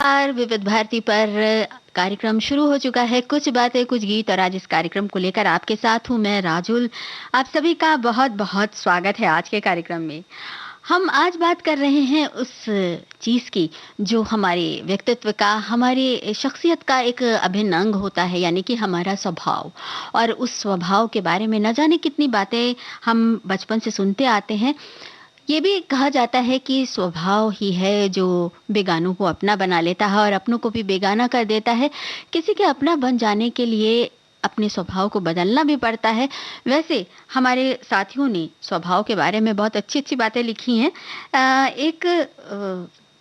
और विविध भारती पर कार्यक्रम शुरू हो चुका है। कुछ बातें कुछ गीत और आज इस कार्यक्रम को लेकर आपके साथ हूँ मैं राजुल। आप सभी का बहुत बहुत स्वागत है आज के कार्यक्रम में। हम आज बात कर रहे हैं उस चीज़ की जो हमारे व्यक्तित्व का, हमारी शख्सियत का एक अभिन्न अंग होता है, यानी कि हमारा स्वभाव। और उस स्वभाव के बारे में न जाने कितनी बातें हम बचपन से सुनते आते हैं। ये भी कहा जाता है कि स्वभाव ही है जो बेगानों को अपना बना लेता है और अपनों को भी बेगाना कर देता है। किसी के अपना बन जाने के लिए अपने स्वभाव को बदलना भी पड़ता है। वैसे हमारे साथियों ने स्वभाव के बारे में बहुत अच्छी-अच्छी बातें लिखी हैं। एक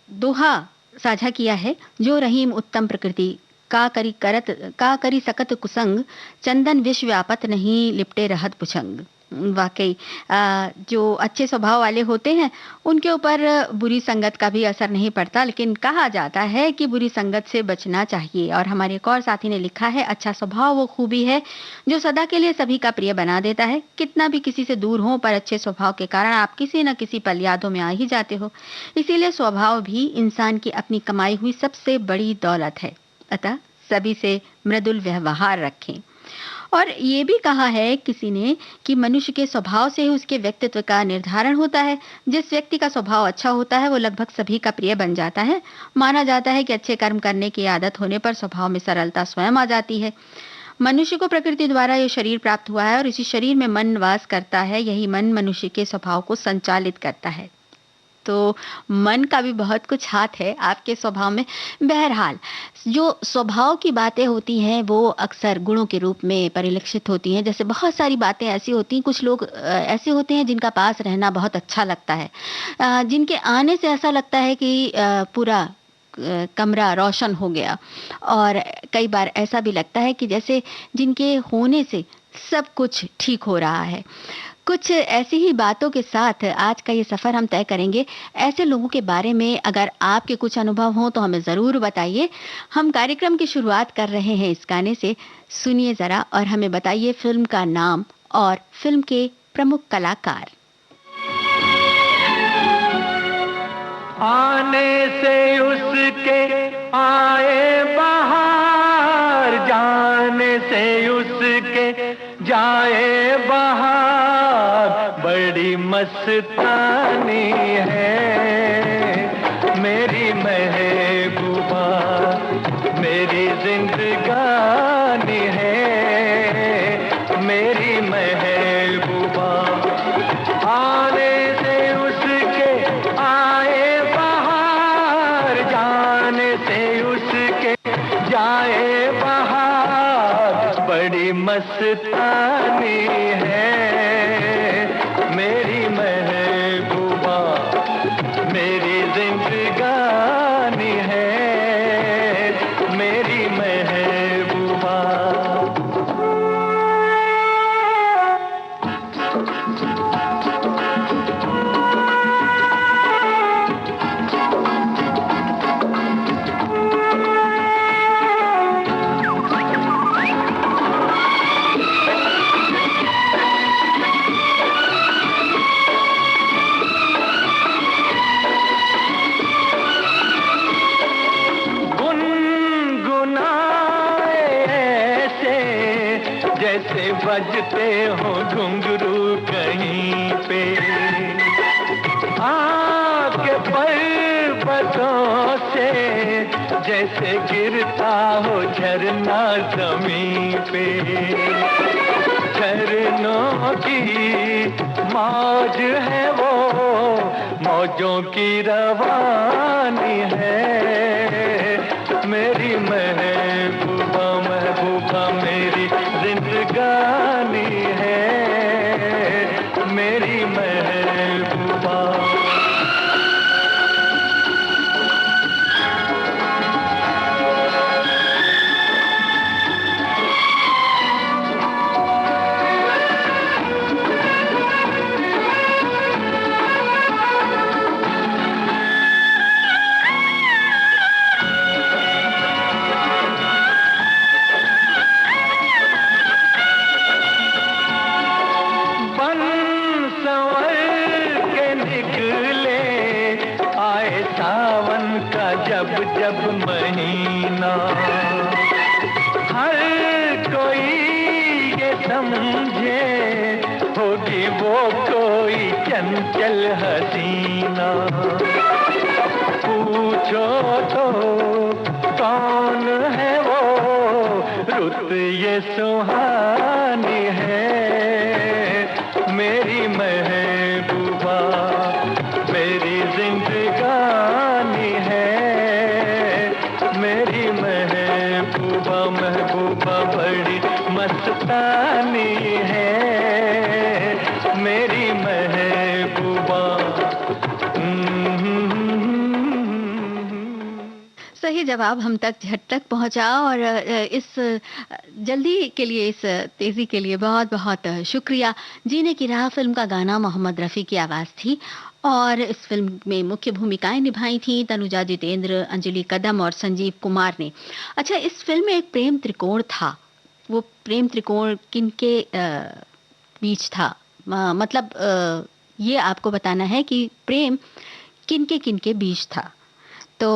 दोहा साझा किया है, जो रहीम उत्तम प्रकृति का करी सकत कुसंग, चंदन विष व्यापत नहीं लिपटे रहत पुछंग। वाक़ई जो अच्छे स्वभाव वाले होते हैं, उनके ऊपर बुरी संगत का भी असर नहीं पड़ता, लेकिन कहा जाता है कि बुरी संगत से बचना चाहिए। और हमारे एक और साथी ने लिखा है, अच्छा स्वभाव वो खूबी है जो सदा के लिए सभी का प्रिय बना देता है। कितना भी किसी से दूर हो, पर अच्छे स्वभाव के कारण आप किसी न किसी पल यादों में आ ही जाते हो। इसीलिए स्वभाव भी इंसान की अपनी कमाई हुई सबसे बड़ी दौलत है। अतः सभी से मृदुल व्यवहार रखें। और ये भी कहा है किसी ने कि मनुष्य के स्वभाव से ही उसके व्यक्तित्व का निर्धारण होता है। जिस व्यक्ति का स्वभाव अच्छा होता है वो लगभग सभी का प्रिय बन जाता है। माना जाता है कि अच्छे कर्म करने की आदत होने पर स्वभाव में सरलता स्वयं आ जाती है। मनुष्य को प्रकृति द्वारा ये शरीर प्राप्त हुआ है और इसी शरीर में मन वास करता है। यही मन मनुष्य के स्वभाव को संचालित करता है। तो मन का भी बहुत कुछ हाथ है आपके स्वभाव में। बहरहाल, जो स्वभाव की बातें होती हैं वो अक्सर गुणों के रूप में परिलक्षित होती हैं। जैसे बहुत सारी बातें ऐसी होती हैं, कुछ लोग ऐसे होते हैं जिनका पास रहना बहुत अच्छा लगता है। जिनके आने से ऐसा लगता है कि पूरा कमरा रोशन हो गया। और कई बार ऐसा भी लगता है कि जैसे जिनके होने से सब कुछ ठीक हो रहा है। कुछ ऐसी ही बातों के साथ आज का ये सफ़र हम तय करेंगे। ऐसे लोगों के बारे में अगर आपके कुछ अनुभव हों तो हमें ज़रूर बताइए। हम कार्यक्रम की शुरुआत कर रहे हैं इस गाने से। सुनिए ज़रा और हमें बताइए फ़िल्म का नाम और फ़िल्म के प्रमुख कलाकार। आने से उसके आए बहार, जाने से उसके जाए बहार, बड़ी मस्तानी है मेरी महबूबा, मेरी जिंदगानी है मेरी महबूबा। आने से उसके आए बहार, जाने से उसके जाए बहार, बड़ी मस्तानी है मेरी महबूबा, मेरी जिंदगानी है मेरी महबूबा। जैसे बजते हो घुंघरू कहीं पे, आपके पर्वतों से जैसे गिरता हो झरना ज़मीं पे। झरनों की मौज है वो, मौजों की रवानी है मेरी महबूबा, महबूबा मेरी जिंदगानी है मेरी महबूबा। महीना। हर कोई ये समझे होगी वो कोई चंचल हसीना। पूछो तो कौन है वो, रुत ये सुहानी है मेरी महबूबा, मेरी जिंदगानी है मेरी महबूबा। महबूबा बड़ी मस्तानी है मेरी महबूबा। सही जवाब हम तक झट तक पहुंचा और इस जल्दी के लिए, इस तेजी के लिए बहुत बहुत शुक्रिया। जीने की राह फिल्म का गाना मोहम्मद रफ़ी की आवाज़ थी और इस फिल्म में मुख्य भूमिकाएं निभाई थी तनुजा, जितेंद्र, अंजलि कदम और संजीव कुमार ने। अच्छा, इस फिल्म में एक प्रेम त्रिकोण था। वो प्रेम त्रिकोण किनके बीच था? मतलब ये आपको बताना है कि प्रेम किनके किनके बीच था। तो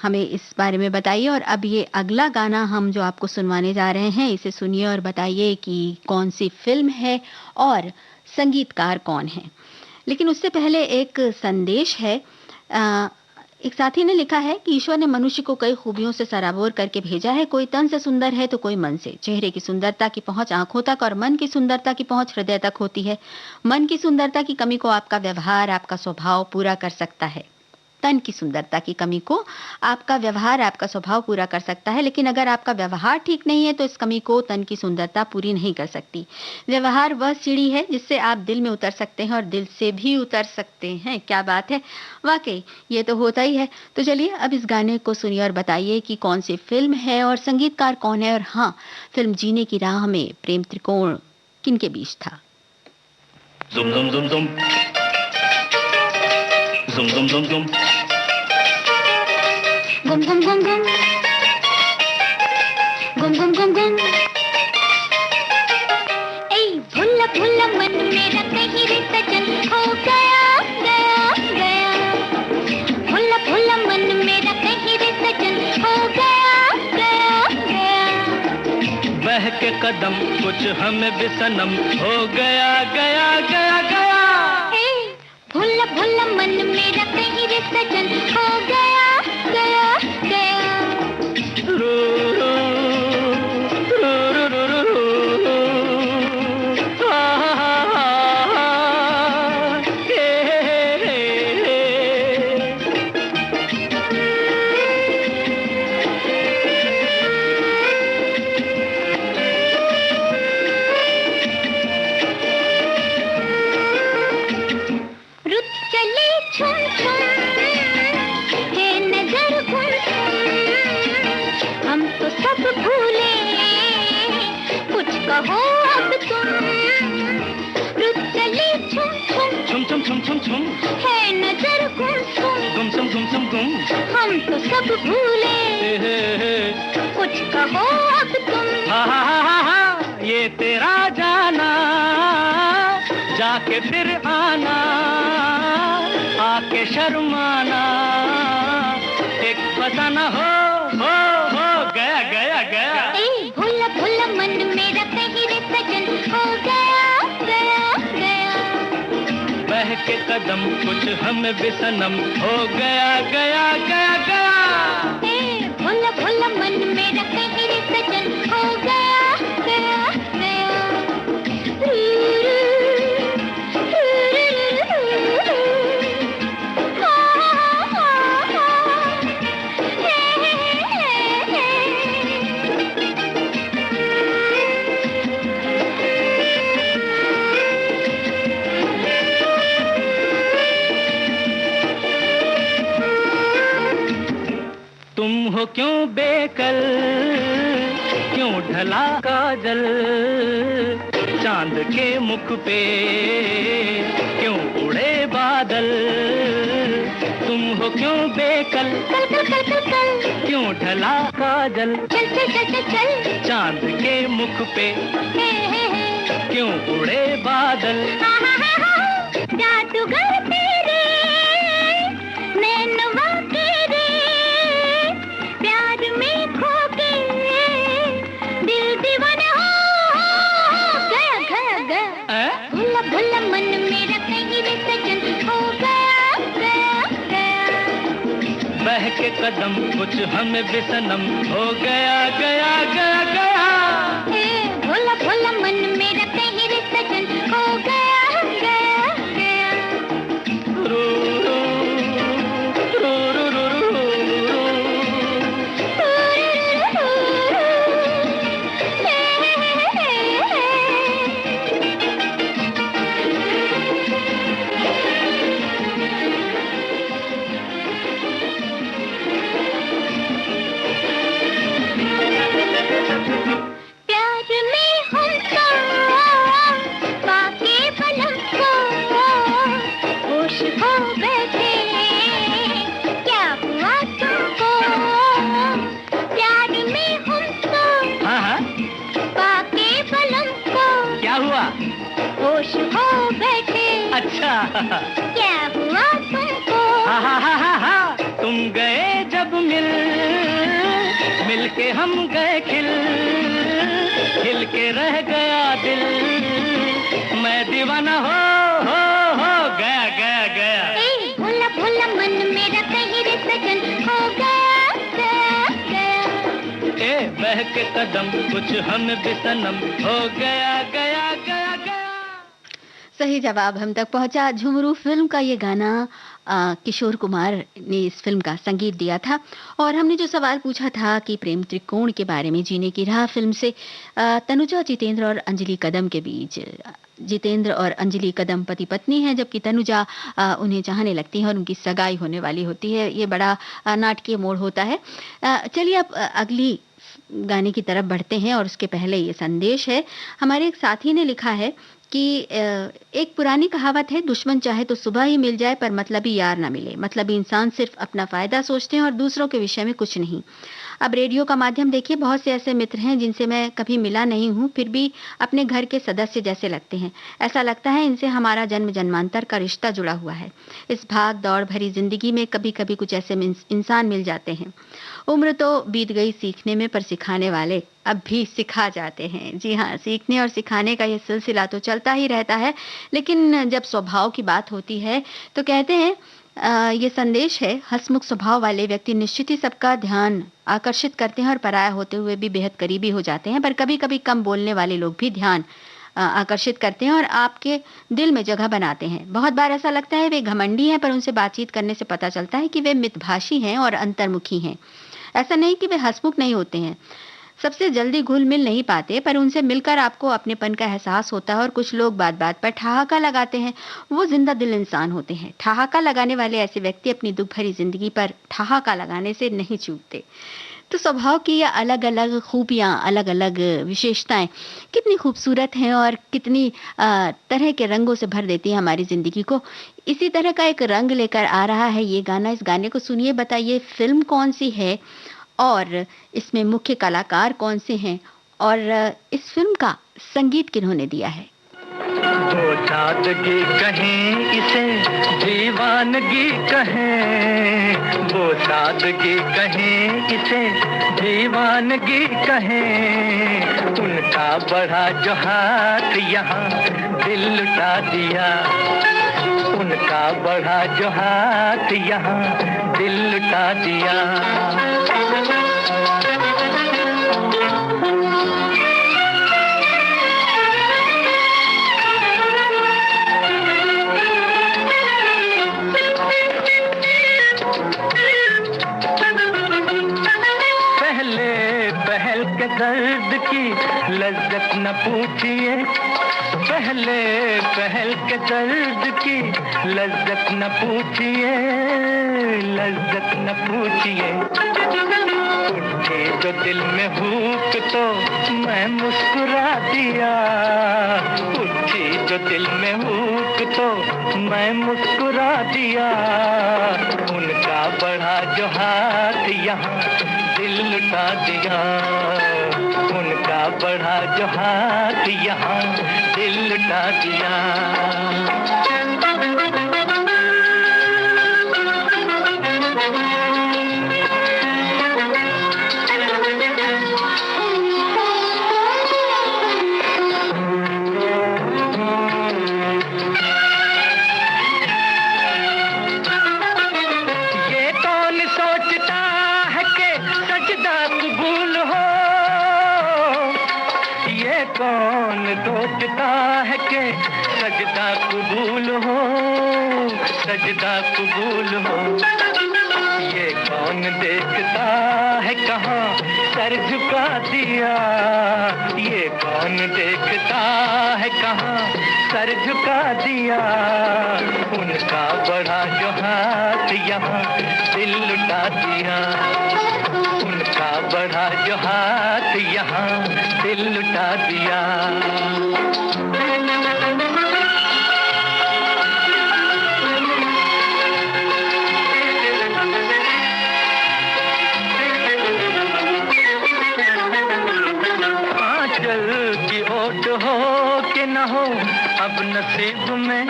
हमें इस बारे में बताइए। और अब ये अगला गाना हम जो आपको सुनवाने जा रहे हैं, इसे सुनिए और बताइए कि कौन सी फिल्म है और संगीतकार कौन है। लेकिन उससे पहले एक संदेश है। एक साथी ने लिखा है कि ईश्वर ने मनुष्य को कई खूबियों से सराबोर करके भेजा है। कोई तन से सुंदर है तो कोई मन से। चेहरे की सुंदरता की पहुंच आंखों तक और मन की सुंदरता की पहुंच हृदय तक होती है। मन की सुंदरता की कमी को आपका व्यवहार, आपका स्वभाव पूरा कर सकता है। तन की सुंदरता की कमी को आपका व्यवहार, आपका स्वभाव पूरा कर सकता है। लेकिन अगर आपका व्यवहार ठीक नहीं है तो इस कमी को तन की सुंदरता पूरी नहीं कर सकती। व्यवहार वह सीढ़ी है जिससे आप दिल में उतर सकते हैं और दिल से भी उतर सकते हैं। क्या बात है, वाकई ये तो होता ही है। तो चलिए अब इस गाने को सुनिए और बताइए कि कौन सी फिल्म है और संगीतकार कौन है। और हाँ, फिल्म जीने की राह में प्रेम त्रिकोण किनके बीच था। जुम जुम जुम जुम जुम जुम जुम जुम गुम गुम गुम गुम गुम गुम गुम गुम। ए भुल्ला भुल्ला मन मेरा कहीं रे सजन हो गया गया गया। भुल्ला भुल्ला मन मेरा कहीं रे सजन हो गया गया गया। बहके कदम कुछ हमें भी सनम हो गया गया गया गया। ए भुल्ला भुल्ला मन मेरा कहीं रे सजन हो गया गया गया। रू रू रू रू रू रू रू रुत चले छुम छुम है नजर गुम गुम। हम तो सब भूले कुछ कहो अब तुम। रुत चले छुम छुम छुम छुम छुम छुम छुम है नजर गुम गुम। गुम सम हम तो सब भूले कुछ कहो अब तुम। हा हा हा हा हा। ये तेरा जाना जाके फिर आना, आके शर्माना एक फसाना हो गया गया गया। ए भुल्ला भुल्ला मन मेरा कहीं रे सजन हो गया गया गया। बह के कदम कुछ हमें भी सनम हो गया गया गया गया। ए भुल्ला भुल्ला मन मेरा कहीं रे सजन हो गया गया गया। तुम हो क्यों बेकल, क्यों ढला काजल चांद के मुख पे, क्यों उड़े बादल। तुम हो क्यों बेकल, कल कल कल कल कल क्यों ढला काजल चल चल चल चल चल। चांद के मुख पे, हे क्यों उड़े बादल। जादूगर तेरे नैनवा तेरे प्यार भुल्ला मन मेरा कहीं रे सजन हो गया गया गया। बहके कदम कुछ हमें बेसनम हो गया गया गया गया। भोला भोला मन मेरा कहीं रे सजन हो गया गया गया। रू रू रू रू रू रू रू। प्यार में हमको पाके बलम को होश हो बैठे, क्या हुआ तुमको? प्यार में हमको हाँ हाँ, पाके बलम को क्या हुआ? होश हो बैठे, अच्छा। क्या हुआ तुमको? हाँ हाँ हाँ हाँ हाँ, तुम गए जब मिल के हम गए खिल के रह गया दिल, मैं दीवाना हो गया गया गया। भोला भोला मन मेरा कहीं रे सजन हो गया गया गया। बह के कदम कुछ हम बेसनम हो गया गया गया गया। सही जवाब हम तक पहुंचा। झुमरू फिल्म का ये गाना किशोर कुमार ने इस फिल्म का संगीत दिया था। और हमने जो सवाल पूछा था कि प्रेम त्रिकोण के बारे में, जीने की राह फिल्म से तनुजा, जितेंद्र और अंजलि कदम के बीच, जितेंद्र और अंजलि कदम पति पत्नी हैं, जबकि तनुजा उन्हें चाहने लगती है और उनकी सगाई होने वाली होती है। ये बड़ा नाटकीय मोड़ होता है। चलिए अब अगली गाने की तरफ बढ़ते हैं और उसके पहले ये संदेश है। हमारे एक साथी ने लिखा है कि एक पुरानी कहावत है, दुश्मन चाहे तो सुबह ही मिल जाए पर मतलबी यार ना मिले। मतलबी इंसान सिर्फ अपना फायदा सोचते हैं और दूसरों के विषय में कुछ नहीं। अब रेडियो का माध्यम देखिए, बहुत से ऐसे मित्र हैं जिनसे मैं कभी मिला नहीं हूँ, फिर भी अपने घर के सदस्य जैसे लगते हैं। ऐसा लगता है इनसे हमारा जन्म जन्मांतर का रिश्ता जुड़ा हुआ है। इस भाग दौड़ भरी जिंदगी में कभी कभी कुछ ऐसे इंसान मिल जाते हैं। उम्र तो बीत गई सीखने में, पर सिखाने वाले अब भी सिखा जाते हैं। जी हाँ, सीखने और सिखाने का ये सिलसिला तो चलता ही रहता है, लेकिन जब स्वभाव की बात होती है तो कहते हैं ये संदेश है, हंसमुख स्वभाव वाले व्यक्ति निश्चित ही सबका ध्यान आकर्षित करते हैं और पराया होते हुए भी बेहद करीबी हो जाते हैं। पर कभी कभी कम बोलने वाले लोग भी ध्यान आकर्षित करते हैं और आपके दिल में जगह बनाते हैं। बहुत बार ऐसा लगता है वे घमंडी हैं, पर उनसे बातचीत करने से पता चलता है कि वे मितभाषी हैं और अंतर्मुखी हैं। ऐसा नहीं कि वे हंसमुख नहीं होते हैं, सबसे जल्दी घुल मिल नहीं पाते, पर उनसे मिलकर आपको अपनेपन का एहसास होता है। और कुछ लोग बात बात पर ठहाका लगाते हैं, वो जिंदा दिल इंसान होते हैं। ठहाका लगाने वाले ऐसे व्यक्ति अपनी दुख भरी जिंदगी पर ठहाका लगाने से नहीं चूकते। तो स्वभाव की ये अलग अलग खूबियां, अलग अलग विशेषताएं कितनी खूबसूरत हैं और कितनी तरह के रंगों से भर देती हैं हमारी जिंदगी को। इसी तरह का एक रंग लेकर आ रहा है ये गाना। इस गाने को सुनिए, बताइए फिल्म कौन सी है और इसमें मुख्य कलाकार कौन से हैं और इस फिल्म का संगीत किन्होंने दिया है। वो सादगी कहें इसे दीवानगी कहें, वो सादगी कहें इसे दीवानगी कहें। उनका बढ़ा जो हाथ यहाँ दिल लुटा दिया, उनका बढ़ा जो हाथ यहाँ दिल लुटा दिया। के दर्द की लज्जत न पूछिए, पहले पहल के दर्द की लज्जत न पूछिए, लज्जत न पूछिए। उठी जो दिल में भूख तो मैं मुस्कुरा दिया, उठी जो दिल में भूख तो मैं मुस्कुरा दिया। उनका बढ़ा जो हाथ यहाँ दिल लुटा दिया, उनका बढ़ा जो हाथ यहाँ दिल लुटा दिया। कौन सोचता है कि सजदा कबूल हो, सजदा कबूल हो। ये कौन देखता है कहाँ सर झुका दिया, ये कौन देखता है कहाँ सर झुका दिया। उनका बड़ा जो हाथ यहाँ दिल लुटा दिया, उनका बड़ा जो हाथ यहाँ दिल लुटा दिया। आंचल की ओट हो कि न हो अब नसीब में,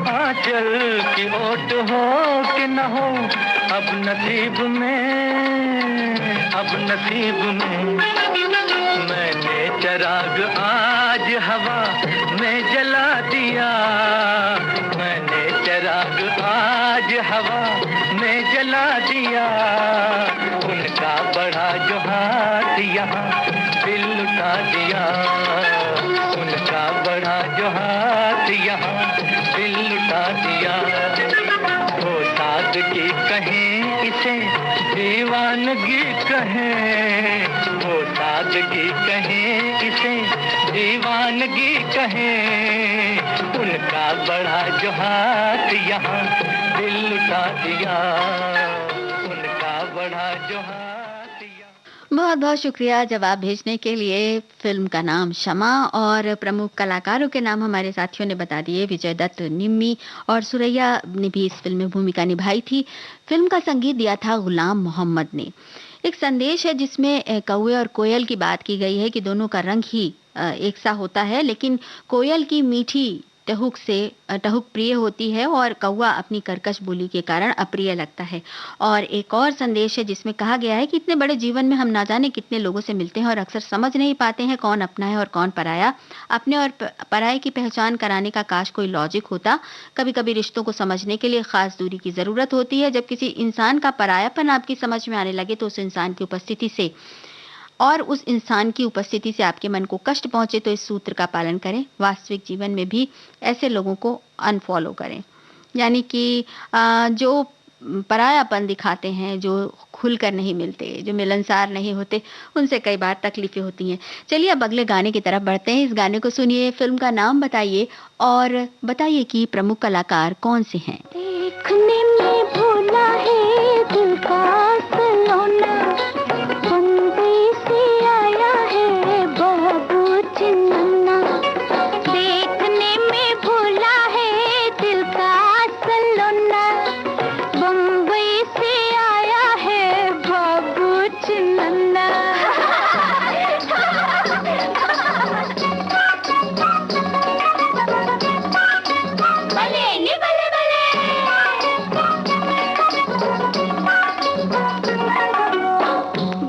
आंचल की ओट हो कि न हो अब नसीब में, अब नसीब में। मैंने चराग आज हवा में जला दिया, मैंने चराग आज हवा में जला दिया। उनका बड़ा जो हाथ यहाँ दिल लुटा दिया, उनका बड़ा जो हाथ यहाँ दिल लुटा दिया। वो सादगी कहें इसे दीवानगी कहें, वो सादगी कहें इसे दीवानगी कहें। उनका बड़ा जो हाथ यहाँ दिल लुटा दिया, उनका बड़ा जो हाथ यहाँ। बहुत बहुत शुक्रिया जवाब भेजने के लिए। फिल्म का नाम शमा और प्रमुख कलाकारों के नाम हमारे साथियों ने बता दिए। विजय दत्त, निम्मी और सुरैया ने भी इस फिल्म में भूमिका निभाई थी। फिल्म का संगीत दिया था गुलाम मोहम्मद ने। एक संदेश है जिसमें कौवे और कोयल की बात की गई है कि दोनों का रंग ही एक सा होता है, लेकिन कोयल की मीठी टहुक से टहुक प्रिय होती है और कौवा अपनी कर्कश बोली के कारण अप्रिय लगता है। और एक और संदेश है जिसमें कहा गया है कि इतने बड़े जीवन में हम ना जाने कितने लोगों से मिलते हैं और अक्सर समझ नहीं पाते हैं कौन अपना है और कौन पराया। अपने और पराये की पहचान कराने का काश कोई लॉजिक होता। कभी कभी रिश्तों को समझने के लिए खास दूरी की जरूरत होती है। जब किसी इंसान का परायापन आपकी समझ में आने लगे तो उस इंसान की उपस्थिति से और उस इंसान की उपस्थिति से आपके मन को कष्ट पहुंचे तो इस सूत्र का पालन करें। वास्तविक जीवन में भी ऐसे लोगों को अनफॉलो करें। यानी कि जो परायापन दिखाते हैं, जो खुलकर नहीं मिलते, जो मिलनसार नहीं होते, उनसे कई बार तकलीफें होती हैं। चलिए अब अगले गाने की तरफ बढ़ते हैं। इस गाने को सुनिए, फिल्म का नाम बताइए और बताइए कि प्रमुख कलाकार कौन से हैं। देखने में भोला है दिल का सलोना, बम्बई से आया है बाबू चिन्ना। देखने में भोला है दिल का सलोना, बम्बई से आया है बाबू चिन्ना। भले नी भले भले।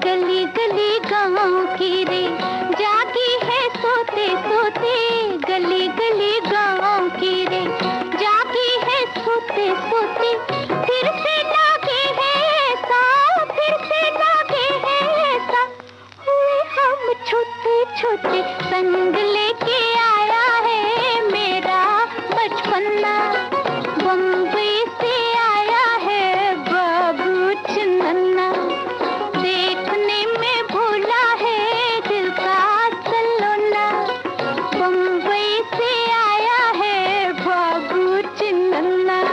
गली गली गाँव की रे जागी है सोते सोते, गली गली गाँव की रे जागी है सोते सोते। फिर से जागे है ऐसा, फिर से जागे है ऐसा, हुए हम छोटे छोटे। संग लेके आया है मेरा बचपना, बम्बई से आया है बाबू चिन्ना। देखने में भोला है दिल का सलोना, बम्बई से आया है बाबू चिन्ना।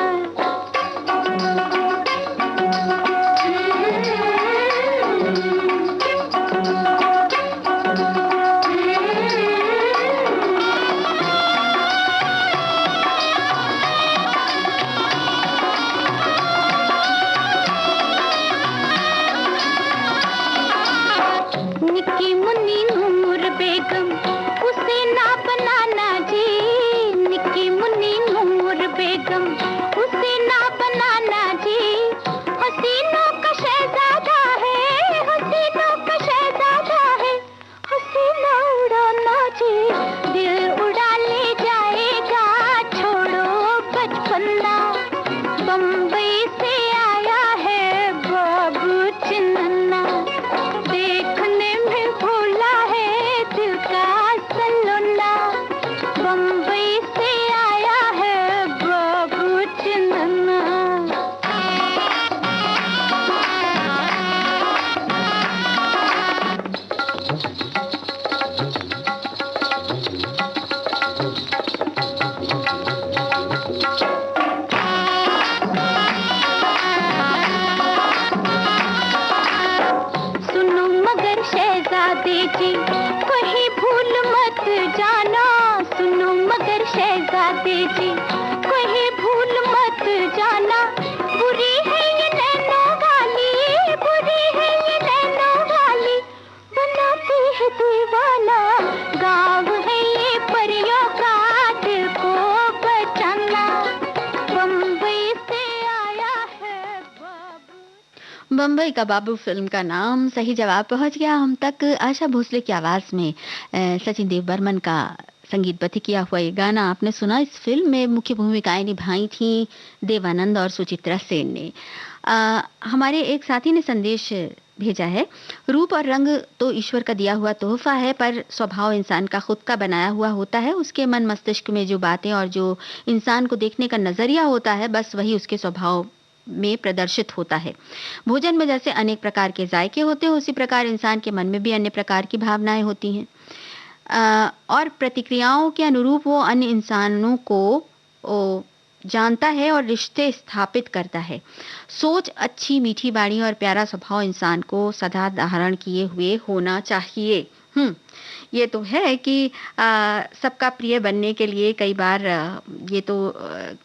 निकी मुन्नी नूर बेगम उसे ना बनाना जी, निकी मुन्नी नूर बेगम उसे ना बनाना जी। हसीनों का शहजादा है, हसीनों का शहजादा है, हसीना उड़ाना जी। दिल उड़ा ले जाएगा छोड़ो बचपना, बम्बई से आया है बाबू चिन्ना। देखने में भोला है दिल का बम्बई का बाबू फिल्म का नाम सही जवाब पहुंच गया हम तक। आशा भोसले की आवाज में सचिन देव बर्मन का संगीतबद्ध किया हुआ ये गाना आपने सुना। इस फिल्म में मुख्य भूमिकाएं निभाई थी देवानंद और सुचित्रा सेन ने। हमारे एक साथी ने संदेश भेजा है, रूप और रंग तो ईश्वर का दिया हुआ तोहफा है, पर स्वभाव इंसान का खुद का बनाया हुआ होता है। उसके मन मस्तिष्क में जो बातें और जो इंसान को देखने का नजरिया होता है, बस वही उसके स्वभाव में प्रदर्शित होता है। भोजन में जैसे अनेक प्रकार के जायके होते हैं, उसी प्रकार इंसान के मन में भी अन्य प्रकार की भावनाएं होती हैं और प्रतिक्रियाओं के अनुरूप वो अन्य इंसानों को जानता है और रिश्ते स्थापित करता है। सोच अच्छी, मीठी बाणी और प्यारा स्वभाव इंसान को सदा धारण किए हुए होना चाहिए। ये तो है कि सबका प्रिय बनने के लिए कई बार ये तो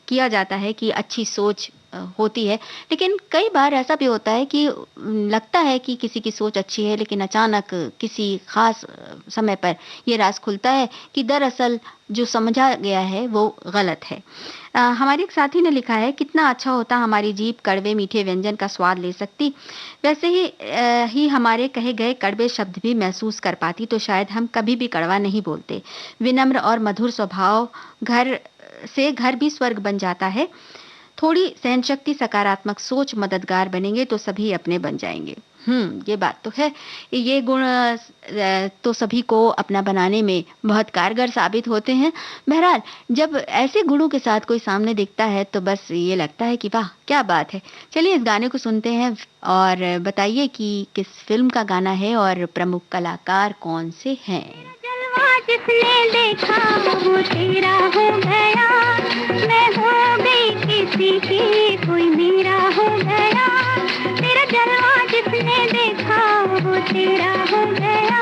किया जाता है कि अच्छी सोच होती है, लेकिन कई बार ऐसा भी होता है कि लगता है कि किसी की सोच अच्छी है, लेकिन अचानक किसी खास समय पर ये राज खुलता है कि दरअसल जो समझा गया है वो गलत है। हमारे एक साथी ने लिखा है, कितना अच्छा होता हमारी जीभ कड़वे मीठे व्यंजन का स्वाद ले सकती, वैसे ही हमारे कहे गए कड़वे शब्द भी महसूस कर पाती, तो शायद हम कभी भी कड़वा नहीं बोलते। विनम्र और मधुर स्वभाव घर भी स्वर्ग बन जाता है। थोड़ी सहनशक्ति, सकारात्मक सोच मददगार बनेंगे तो सभी अपने बन जाएंगे। ये बात तो है। ये गुण तो सभी को अपना बनाने में बहुत कारगर साबित होते हैं। बहरहाल जब ऐसे गुणों के साथ कोई सामने दिखता है तो बस ये लगता है कि वाह क्या बात है। चलिए इस गाने को सुनते हैं और बताइए कि किस फिल्म का गाना है और प्रमुख कलाकार कौन से हैं। जिसने देखा वो तेरा हो गया, मैं हो गई किसी की, कोई मेरा हो गया। तेरा जलवा जिसने देखा वो तेरा हो गया,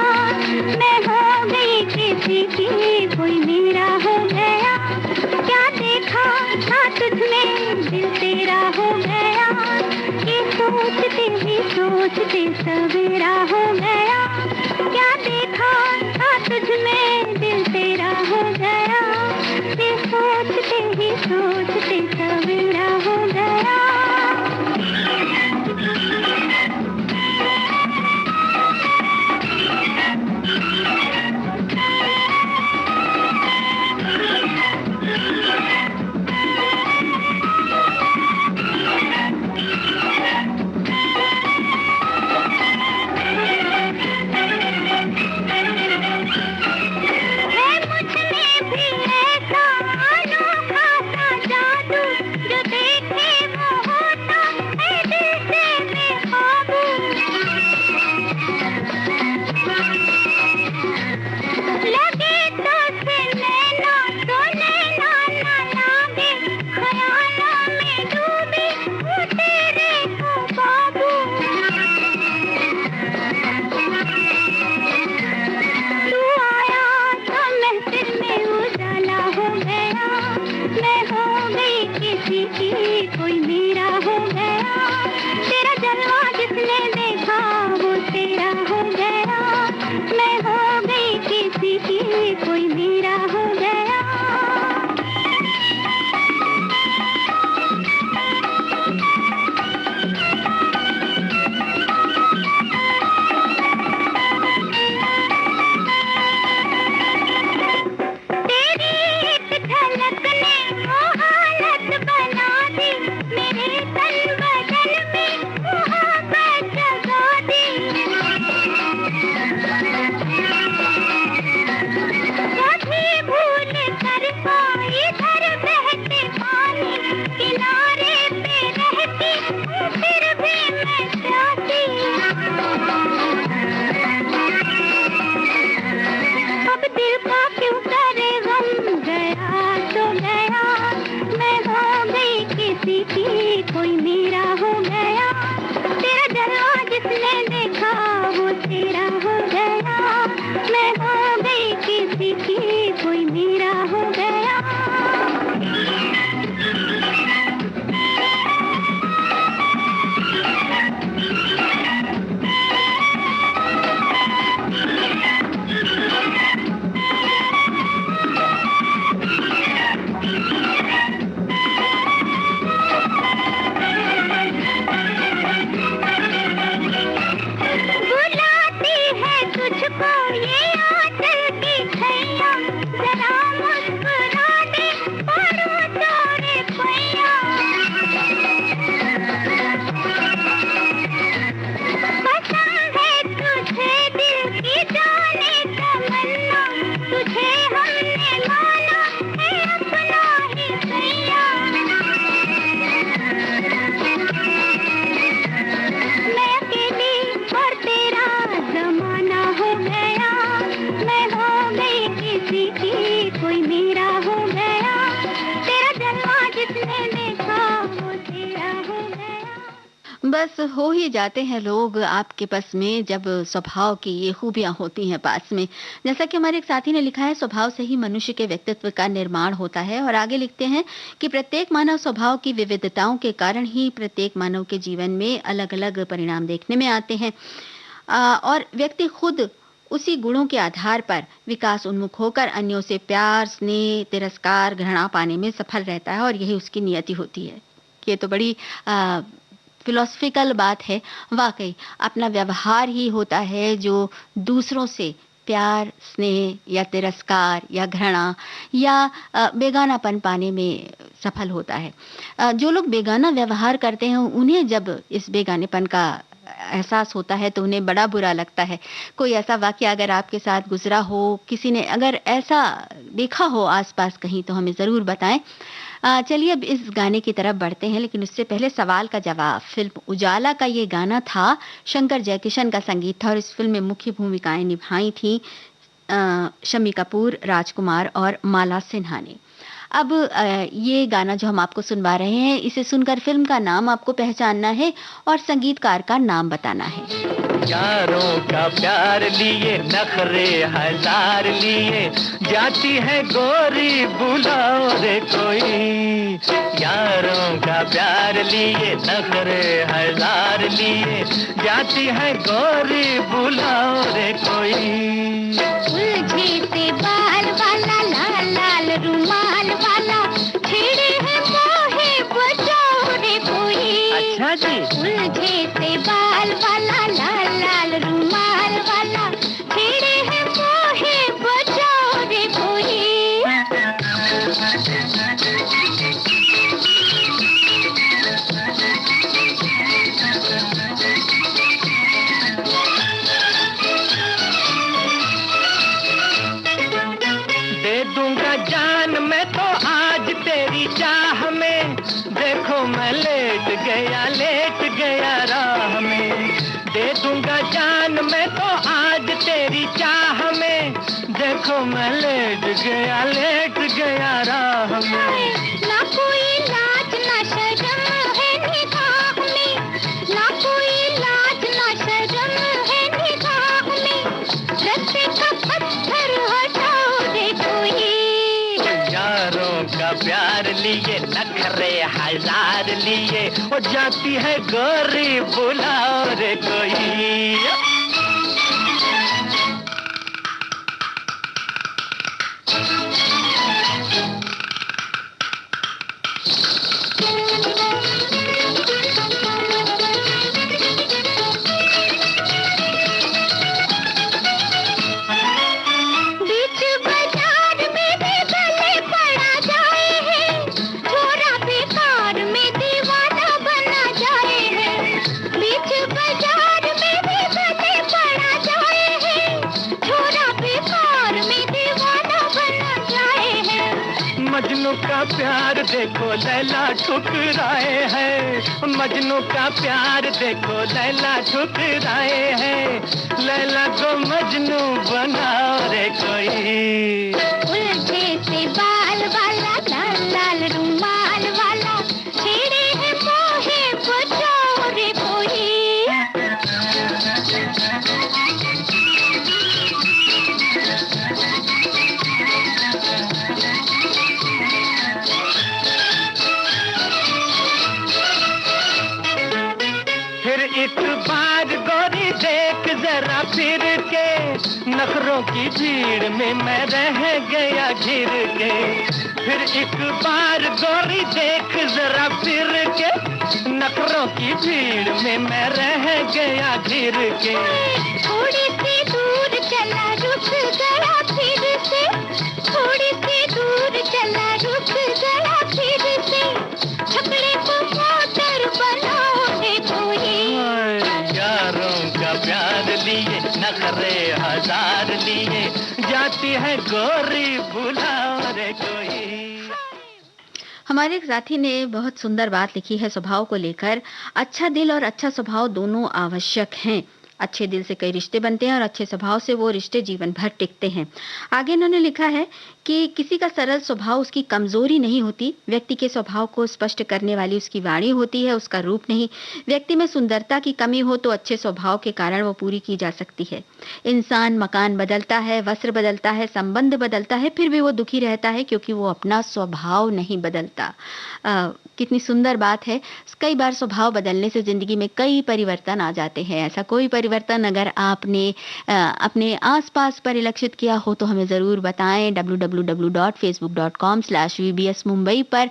मैं हो गई किसी की, कोई मेरा हो गया। क्या देखा था तुझमें दिल तेरा हो गया, ये सोचते ही सोचते सवेरा हो गया। क्या देखा था तुझमें दिल तेरा हो गया, ये सोचते ही सोचते सवेरा हो गया। बस हो ही जाते हैं लोग आपके बस में जब स्वभाव की ये खूबियां होती हैं पास में। जैसा कि हमारे एक साथी ने लिखा है, स्वभाव से ही मनुष्य के व्यक्तित्व का निर्माण होता है। और आगे लिखते हैं कि प्रत्येक मानव स्वभाव की विविधताओं के कारण ही प्रत्येक मानव के जीवन में अलग-अलग परिणाम देखने में आते हैं। और व्यक्ति खुद उसी गुणों के आधार पर विकास उन्मुख होकर अन्यों से प्यार, स्नेह, तिरस्कार, घृणा पाने में सफल रहता है और यही उसकी नियति होती है। ये तो बड़ी फिलोसफिकल बात है। वाकई अपना व्यवहार ही होता है जो दूसरों से प्यार, स्नेह या तिरस्कार या घृणा या बेगानापन पाने में सफल होता है। जो लोग बेगाना व्यवहार करते हैं उन्हें जब इस बेगानेपन का एहसास होता है तो उन्हें बड़ा बुरा लगता है। कोई ऐसा वाक़या अगर आपके साथ गुज़रा हो, किसी ने अगर ऐसा देखा हो आस-पास कहीं, तो हमें ज़रूर बताएँ। चलिए अब इस गाने की तरफ बढ़ते हैं, लेकिन उससे पहले सवाल का जवाब। फ़िल्म उजाला का ये गाना था, शंकर जयकिशन का संगीत था और इस फ़िल्म में मुख्य भूमिकाएँ निभाई थीं शम्मी कपूर, राजकुमार और माला सिन्हा ने। अब ये गाना जो हम आपको सुनवा रहे हैं, इसे सुनकर फ़िल्म का नाम आपको पहचानना है और संगीतकार का नाम बताना है। यारों का प्यार लिए नखरे हजार लिए, जाती है गोरी बुलाओ रे कोई। यारों का प्यार लिए नखरे हजार लिए, जाती है गोरी बुलाओ रे कोई। उलझे से बाल वाला, लाल लाल रुमाल वाला, छेड़े है मोहे बचाओ रे कोई। अच्छा जी। उलझे से बाल वाला, लाल लाल रुमाल वाला, छेड़े है मोहे बचाओ रे कोई। दे दूंगा जान मैं तो आज तेरी चाह में, देखो मैं लेट गया राह में। दे दूंगा जान मैं तो आज तेरी चाह में, देखो मैं लेट गया राह में। ना कोई लाज ना शर्म है निगाह में, ना कोई लाज ना शर्म है निगाह में, रस्ते का पत्थर हटाओ रे कोई। यारों का प्यार लिए नखरे हजार लिए, वो जाती है गोरी बुलाओ रे कोई। बीच बाजार में भी गले पड़ा जाए है, छोरा बेकार में दीवाना बना जाए है। बीच बाजार में भी गले पड़ा जाए है, छोरा बेकार में दीवाना बना जाए है। मजनू का प्यार देखो लैला ठुकराए है, मजनू का प्यार देखो लैला ठुकराए है। लैला को मजनू बनाओ रे कोई। उलझे से बाल वाला, लाल लाल रुमाल वाला, छेड़े है मोहे बचाओ रे कोई। फिर एक बार गोरी देख जरा फिर के, नखरों की भीड़ में मैं रह गया घिर के। फिर एक बार गोरी देख जरा फिर के, नखरों की भीड़ में मैं रह गया घिर के। थोड़ी सी दूर चला रुक गया फिर से, थोड़ी सी दूर चला रुक गया फिर से, छकड़े को मोटर बनाओ रे कोई। यारों का प्यार लिए नखरे हजार लिए, जाती है गोरी बुलाओ रे कोई। हमारे एक साथी ने बहुत सुंदर बात लिखी है स्वभाव को लेकर। अच्छा दिल और अच्छा स्वभाव दोनों आवश्यक हैं। अच्छे दिल से कई रिश्ते बनते हैं और अच्छे स्वभाव से वो रिश्ते जीवन भर टिकते हैं। आगे इन्होंने लिखा है कि किसी का सरल स्वभाव उसकी कमजोरी नहीं होती, व्यक्ति के स्वभाव को स्पष्ट करने वाली उसकी वाणी होती है, उसका रूप नहीं। व्यक्ति में सुंदरता की कमी हो तो अच्छे स्वभाव के कारण वो पूरी की जा सकती है। इंसान मकान बदलता है, वस्त्र बदलता है, संबंध बदलता है, फिर भी वो दुखी रहता है क्योंकि वो अपना स्वभाव नहीं बदलता। कितनी सुंदर बात है। कई बार स्वभाव बदलने से जिंदगी में कई परिवर्तन आ जाते हैं। ऐसा कोई परिवर्तन अगर आपने अपने आसपास परिलक्षित किया हो तो हमें ज़रूर बताएं www.facebook.com/vbs मुंबई पर।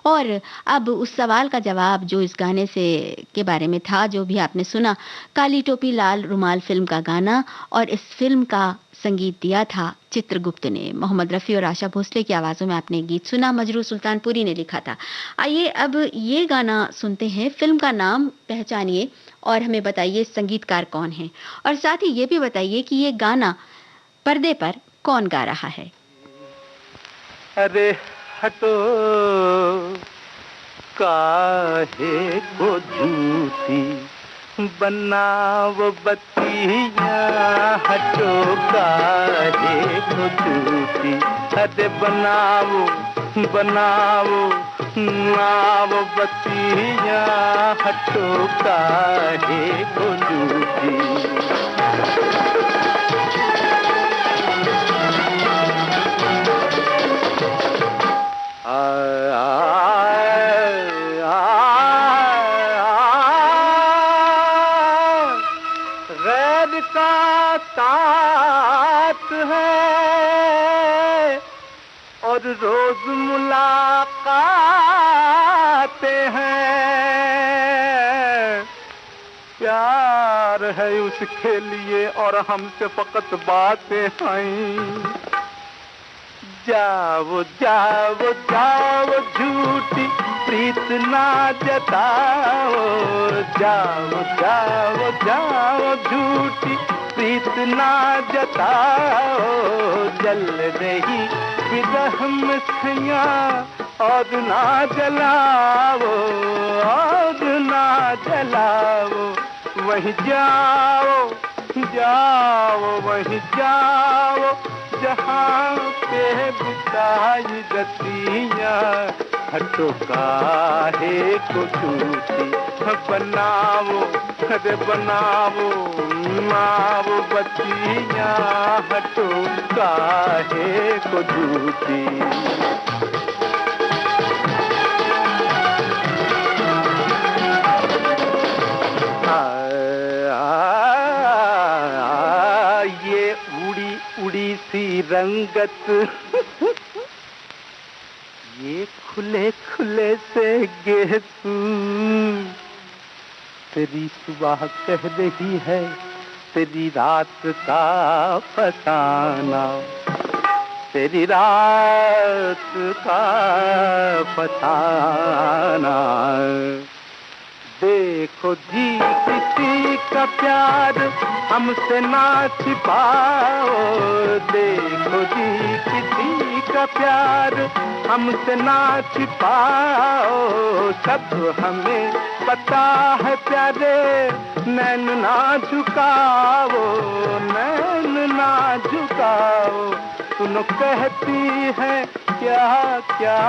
और अब उस सवाल का जवाब जो इस गाने से के बारे में था, जो भी आपने सुना, काली टोपी लाल रुमाल फिल्म का गाना, और इस फिल्म का संगीत दिया था चित्रगुप्त ने। मोहम्मद रफ़ी और आशा भोसले की आवाज़ों में आपने गीत सुना, मजरू सुल्तानपुरी ने लिखा था। आइए अब ये गाना सुनते हैं। फिल्म का नाम पहचानिए और हमें बताइए संगीतकार कौन है, और साथ ही ये भी बताइए कि ये गाना पर्दे पर कौन गा रहा है। अरे हटो काहे को झूठी बनाओ बत्तियाँ, हटो काहे को झूठी, अरे बनाओ बनाओ नाव बत्तियाँ, हटो काहे को झूठी। गैर का तात है और रोज मुलाकातें हैं, प्यार है उसके लिए और हमसे फकत बातें हैं। जाओ जाओ जाओ झूठी प्रीत ना जताओ, जाओ जाओ जाओ झूठी प्रीत ना जताओ, जल रही विरह में सैयां और ना जलाओ, और ना जलाओ, वहीं जाओ जाओ वहीं जाओ जहाँ पे बिताई रतियाँ, हटो काहे को झूठी बनाओ, अरे बनाओ नाव बत्तियाँ, हटो काहे को झूठी। सी रंगत ये खुले खुले से गेतू, तेरी सुबह कह रही है तेरी रात का फसाना, तेरी रात का फसाना। देखो जी किसी का प्यार हमसे ना छिपाओ, देखो जी किसी का प्यार हमसे ना छिपाओ, सब हमें पता है प्यारे, नैन ना झुकाओ, नैन ना झुकाओ। सुनो कहती है क्या क्या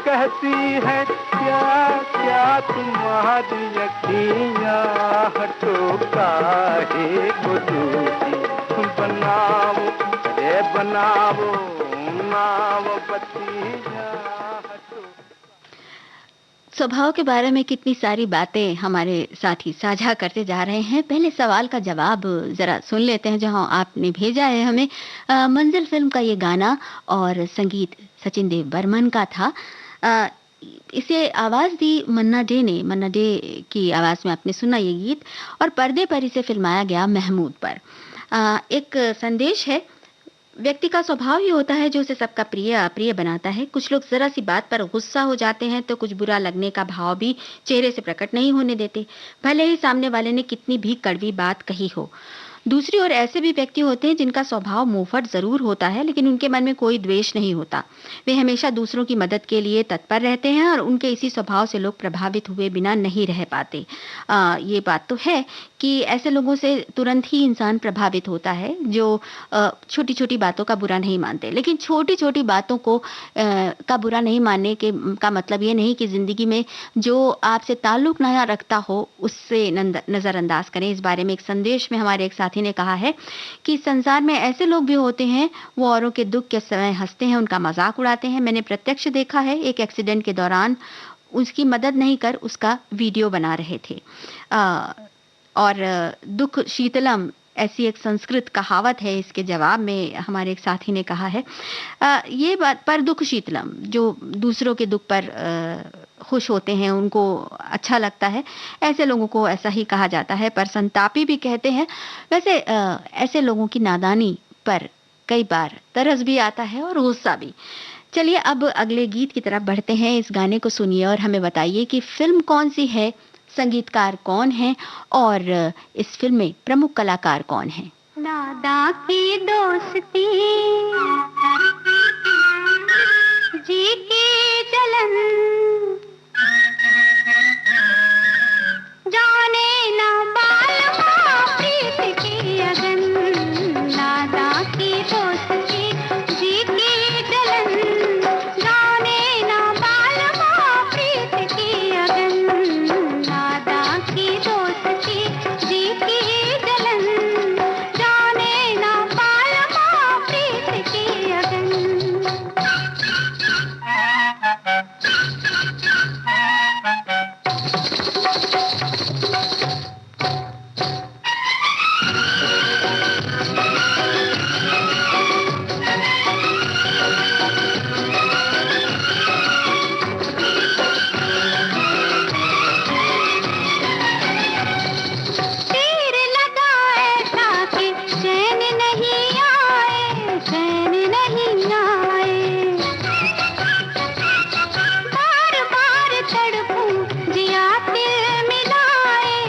कहती है क्या क्या तुम्हारी अखियाँ, हटो काहे को झूठी बनाओ, ये बनाओ नाव बत्तियाँ, हटो। स्वभाव के बारे में कितनी सारी बातें हमारे साथी साझा करते जा रहे हैं। पहले सवाल का जवाब जरा सुन लेते हैं जहां आपने भेजा है हमें। मंजिल फिल्म का ये गाना और संगीत सचिन देव बर्मन का था। इसे आवाज दी मन्ना डे ने। मन्ना डे की आवाज में आपने सुना ये गीत, और पर्दे पर इसे फिल्माया गया महमूद पर। एक संदेश है, व्यक्ति का स्वभाव ही होता है जो उसे सबका प्रिय अप्रिय बनाता है। कुछ लोग जरा सी बात पर गुस्सा हो जाते हैं तो कुछ बुरा लगने का भाव भी चेहरे से प्रकट नहीं होने देते, भले ही सामने वाले ने कितनी भी कड़वी बात कही हो। दूसरी ओर ऐसे भी व्यक्ति होते हैं जिनका स्वभाव मुंहफट जरूर होता है, लेकिन उनके मन में कोई द्वेष नहीं होता। वे हमेशा दूसरों की मदद के लिए तत्पर रहते हैं और उनके इसी स्वभाव से लोग प्रभावित हुए बिना नहीं रह पाते। ये बात तो है कि ऐसे लोगों से तुरंत ही इंसान प्रभावित होता है जो छोटी-छोटी बातों का बुरा नहीं मानते। लेकिन छोटी-छोटी बातों को का बुरा नहीं मानने का मतलब ये नहीं कि ज़िंदगी में जो आपसे ताल्लुक़ ना रखता हो, उससे नज़रअंदाज करें। इस बारे में एक संदेश में हमारे एक साथी ने कहा है कि संसार में ऐसे लोग भी होते हैं, वो औरों के दुःख के समय हँसते हैं, उनका मज़ाक उड़ाते हैं। मैंने प्रत्यक्ष देखा है, एक एक्सीडेंट के दौरान उसकी मदद नहीं कर उसका वीडियो बना रहे थे। अ, और दुःख शीतलम ऐसी एक संस्कृत कहावत है, इसके जवाब में हमारे एक साथी ने कहा है ये बात पर दुःख शीतलम, जो दूसरों के दुःख पर खुश होते हैं, उनको अच्छा लगता है, ऐसे लोगों को ऐसा ही कहा जाता है। पर संतापी भी कहते हैं। वैसे ऐसे लोगों की नादानी पर कई बार तरस भी आता है और गुस्सा भी। चलिए अब अगले गीत की तरफ बढ़ते हैं। इस गाने को सुनिए और हमें बताइए कि फ़िल्म कौन-सी है, संगीतकार कौन है और इस फ़िल्म में प्रमुख कलाकार कौन हैं? नादा की दोस्ती जी की जलन जाने ना बालमा प्रीत की अगन नादा की दोस्ती जी की जलन जाने ना बालमा प्रीत की अगन नादा की दोस्ती जी की जलन जाने ना बालमा प्रीत की अगन तीर लगा ऐसा कि चैन नहीं आए चैन नहीं आए बार बार तड़पूं जिया दिल मिलाए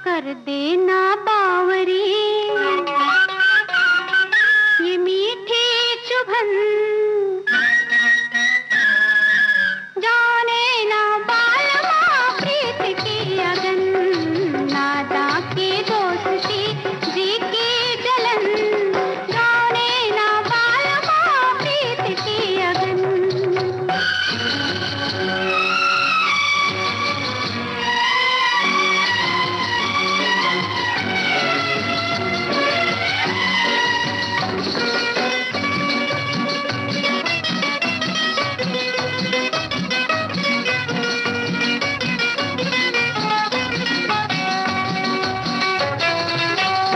कर देना बावरी ये मीठी चुभन जाने ना बालमा प्रीत की अगन नादा की दोस्ती जी की जलन जाने ना बालमा प्रीत की अगन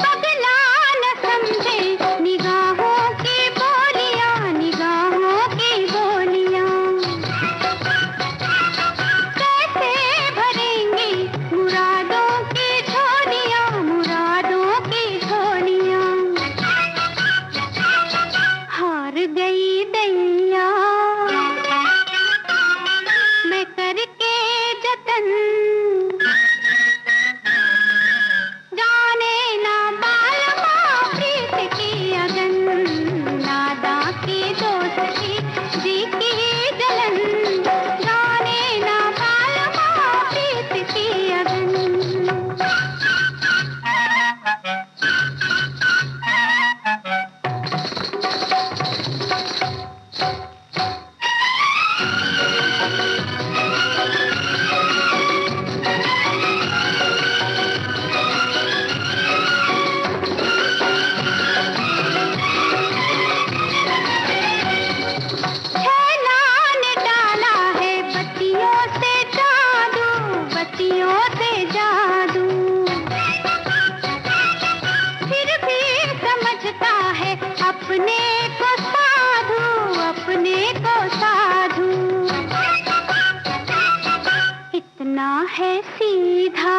बदला न समझे निगाहों की बोलियां कैसे भरेंगी मुरादों की झोलियां हार गई दैया मैं करके जतन जाने ना बालमा प्रीत की अगन नादा की दोस्ती जी की जलन जाने ना बालमा प्रीत की अगन छैला ने डाला है बत्तियों से जादू फिर भी समझता है अपने को साधु इतना है सीधा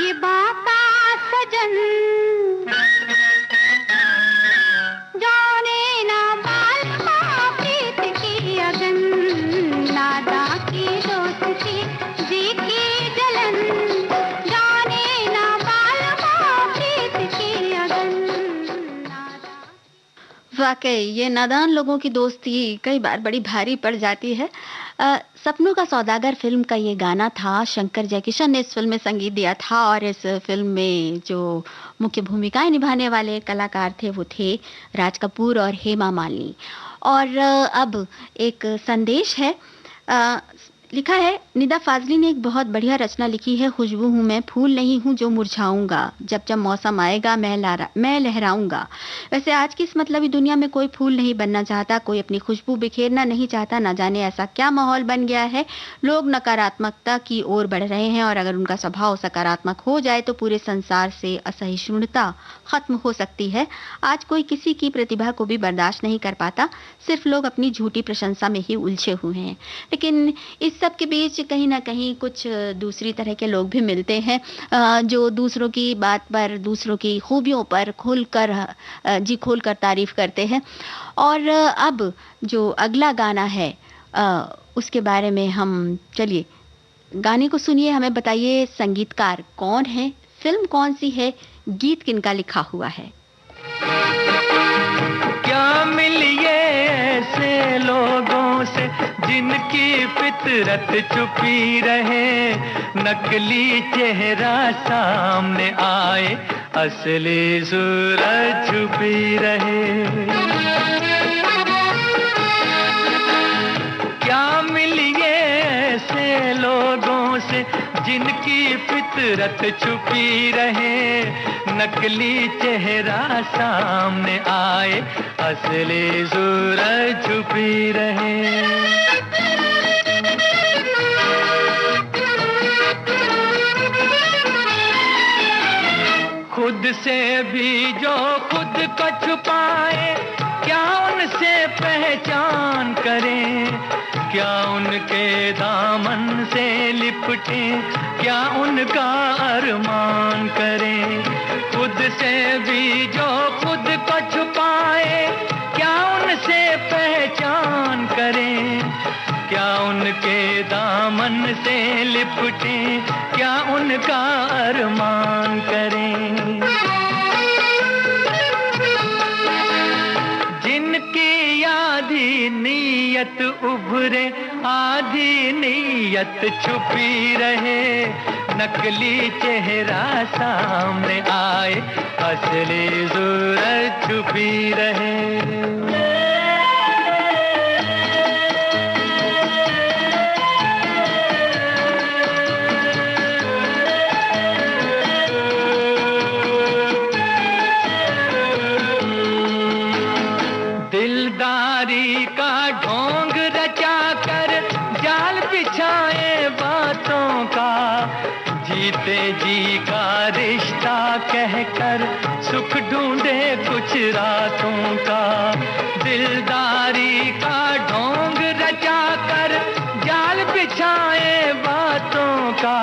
ये बाका सजन जाने ना बालमा प्रीत की अगन नादा की दोस्ती जी की जलन जाने ना बालमा प्रीत की अगन वाकई ये नादान लोगों की दोस्ती कई बार बड़ी भारी पड़ जाती है। सपनों का सौदागर फ़िल्म का ये गाना था। शंकर जयकिशन ने इस फ़िल्म में संगीत दिया था और इस फ़िल्म में जो मुख्य भूमिकाएँ निभाने वाले कलाकार थे वो थे राज कपूर और हेमा मालिनी। और अब एक संदेश है, अ, लिखा है निदा फ़ाज़ली ने एक बहुत बढ़िया रचना लिखी है, खुशबू हूँ मैं, फूल नहीं हूँ जो मुरझाऊँगा, जब जब मौसम आएगा मैं लहराऊँगा। वैसे आज की इस मतलबी दुनिया में कोई फूल नहीं बनना चाहता, कोई अपनी खुशबू बिखेरना नहीं चाहता, ना जाने ऐसा क्या माहौल बन गया है। लोग नकारात्मकता की ओर बढ़ रहे हैं और अगर उनका स्वभाव सकारात्मक हो जाए तो पूरे संसार से असहिष्णुता खत्म हो सकती है। आज कोई किसी की प्रतिभा को भी बर्दाश्त नहीं कर पाता, सिर्फ लोग अपनी झूठी प्रशंसा में ही उलझे हुए हैं। लेकिन इस सब के बीच कहीं न कहीं कुछ दूसरी तरह के लोग भी मिलते हैं, जो दूसरों की बात पर, दूसरों की खूबियों पर जी खोलकर तारीफ़ करते हैं। और अब जो अगला गाना है, उसके बारे में हम चलिए गाने को सुनिए, हमें बताइए संगीतकार कौन है, फ़िल्म कौन-सी है, गीत किनका लिखा हुआ है? क्या मिलिए ऐसे लोगों से जिनकी फितरत छुपी रहे, नकली चेहरा सामने आए, असली सूरत छुपी रहे। क्या मिलिए ऐसे लोगों से जिनकी फितरत छुपी रहे, नकली चेहरा सामने आए, असली सूरत छुपी रहे। खुद से भी जो खुद को छुपाए, क्या उनसे पहचान करें, क्या उनके दामन से लिपटे, क्या उनका अरमान करें। खुद से भी जो खुद को छुपाए, क्या उनसे पहचान करें, क्या उनके दामन से लिपटे, क्या उनका अरमान करें। जिनकी आधी नीयत उभरे, आधी नीयत छुपी रहे, नकली चेहरा सामने आए, असली सूरत छुपी रहे। दिलदारी का ढोंग रचा कर जाल बिछाए बातों का, जीते जी का रिश्ता कहकर सुख ढूंढे कुछ रातों का। दिलदारी का ढोंग रचा कर जाल बिछाए बातों का,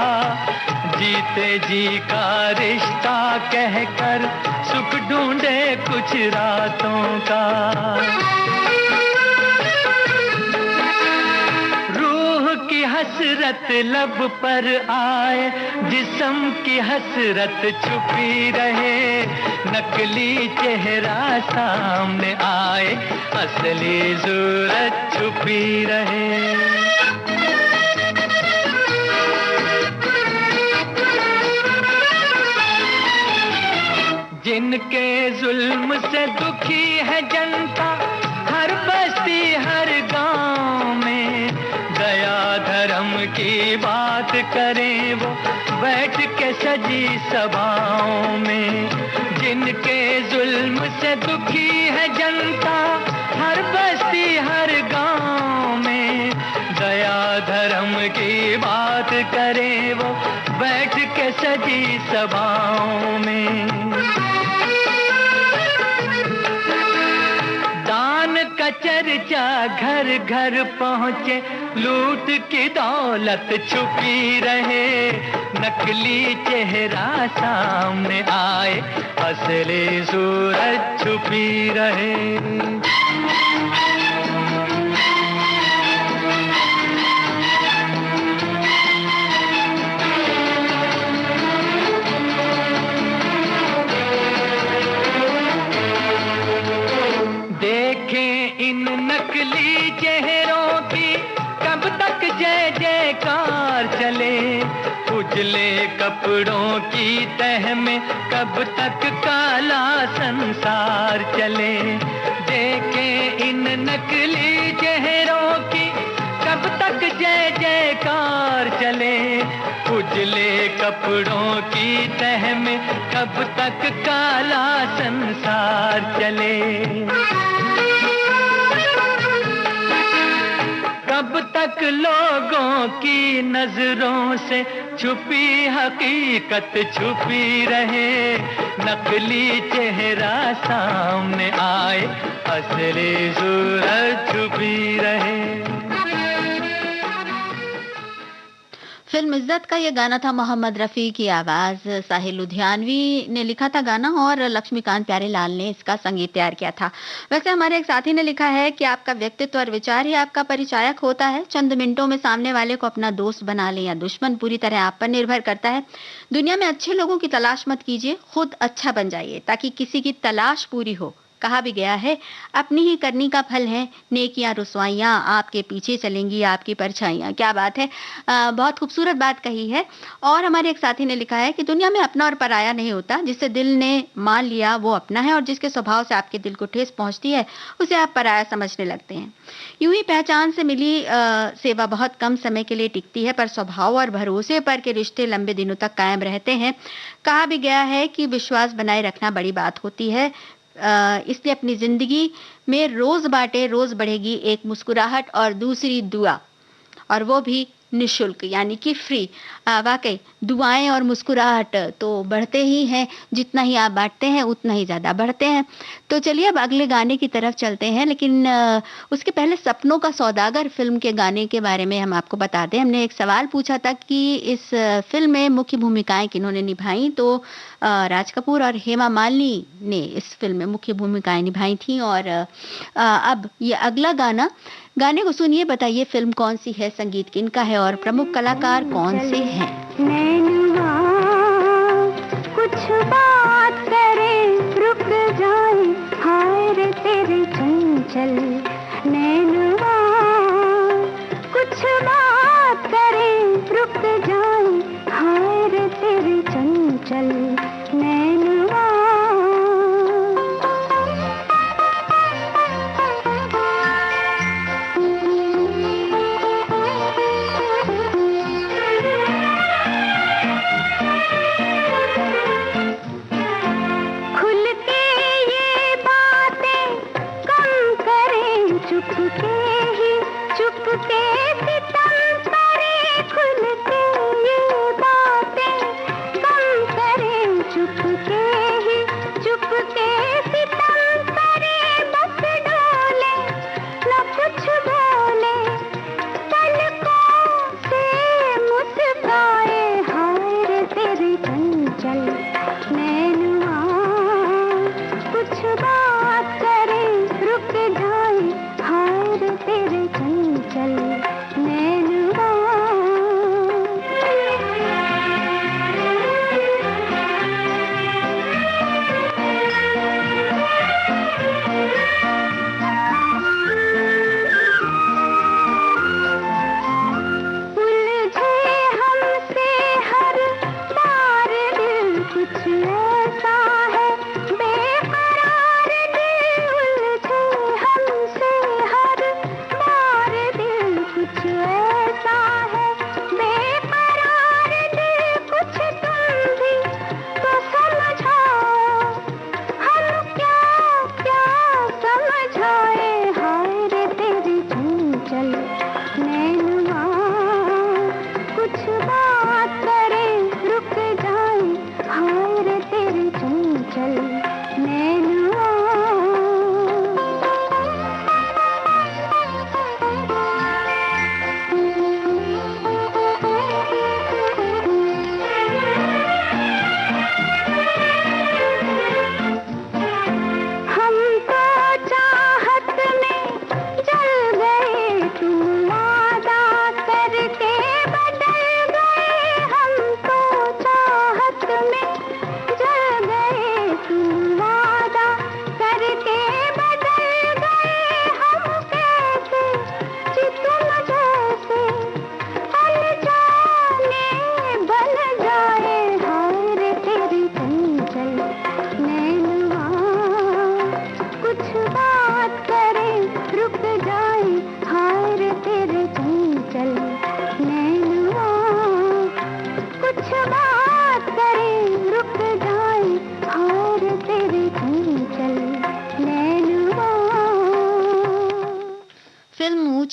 जीते जी का रिश्ता कहकर सुख ढूंढे कुछ रातों का। रूह की हसरत लब पर आए, जिस्म की हसरत छुपी रहे, नकली चेहरा सामने आए, असली सूरत छुपी रहे। जिनके जुल्म से दुखी है जनता, हर बस्ती हर गांव में, दया धर्म की बात करें वो बैठ के सजी सभाओं में। जिनके जुल्म से दुखी है जनता, हर बस्ती हर गांव में, दया धर्म की बात करें वो बैठ के सजी सभाओं में। दान का चर्चा घर घर पहुँचे, लूट की दौलत छुपी रहे, नकली चेहरा सामने आए, असली सूरत छुपी रहे। देखें इन नकली चेहरों की कब तक उजले कपड़ों की तह में कब तक काला संसार चले। देखें इन नकली चेहरों की कब तक जय जयकार चले। उजले कपड़ों की तह में कब तक काला संसार चले। कब तक लोगों की नजरों से छुपी हकीकत छुपी रहे। नकली चेहरा सामने आए, असली सूरत छुपी रहे। फिल्म इज्जत का ये गाना था, मोहम्मद रफ़ी की आवाज़, साहिल लुधियानवी ने लिखा था गाना और लक्ष्मीकांत प्यारेलाल ने इसका संगीत तैयार किया था। वैसे हमारे एक साथी ने लिखा है कि आपका व्यक्तित्व और विचार ही आपका परिचायक होता है। चंद मिनटों में सामने वाले को अपना दोस्त बना लें या दुश्मन, पूरी तरह आप पर निर्भर करता है। दुनिया में अच्छे लोगों की तलाश मत कीजिए, खुद अच्छा बन जाइए ताकि किसी की तलाश पूरी हो। कहा भी गया है, अपनी ही करनी का फल है नेकियां रुसवाइयां, आपके पीछे चलेंगी आपकी परछाइयां। क्या बात है, बहुत खूबसूरत बात कही है। और हमारे एक साथी ने लिखा है कि दुनिया में अपना और पराया नहीं होता, जिसे दिल ने मान लिया वो अपना है और जिसके स्वभाव से आपके दिल को ठेस पहुंचती है उसे आप पराया समझने लगते हैं। यूं ही पहचान से मिली सेवा बहुत कम समय के लिए टिकती है, पर स्वभाव और भरोसे पर के रिश्ते लंबे दिनों तक कायम रहते हैं। कहा भी गया है कि विश्वास बनाए रखना बड़ी बात होती है, इसलिए अपनी जिंदगी में रोज बांटे, रोज बढ़ेगी एक मुस्कुराहट और दूसरी दुआ, और वो भी निशुल्क यानी कि फ्री। वाकई दुआएं और मुस्कुराहट तो बढ़ते ही हैं, जितना ही आप बांटते हैं उतना ही ज्यादा बढ़ते हैं। तो चलिए अब अगले गाने की तरफ चलते हैं, लेकिन उसके पहले सपनों का सौदागर फिल्म के गाने के बारे में हम आपको बता दें। हमने एक सवाल पूछा था कि इस फिल्म में मुख्य भूमिकाएं किन्होंने निभाई, तो राज कपूर और हेमा मालिनी ने इस फिल्म में मुख्य भूमिकाएं निभाई थी। और अब ये अगला गाना, गाने को सुनिए, बताइए फिल्म कौन सी है, संगीत किनका है और प्रमुख कलाकार कौन से हैं। नैनुआ कुछ बात करे रुक जाए, हाय रे तेरे चंचल। नैनुआ कुछ बात करे रुक जाए, हाय रे तेरे चंचल। नैनुआ चुपके ही चुपके सितम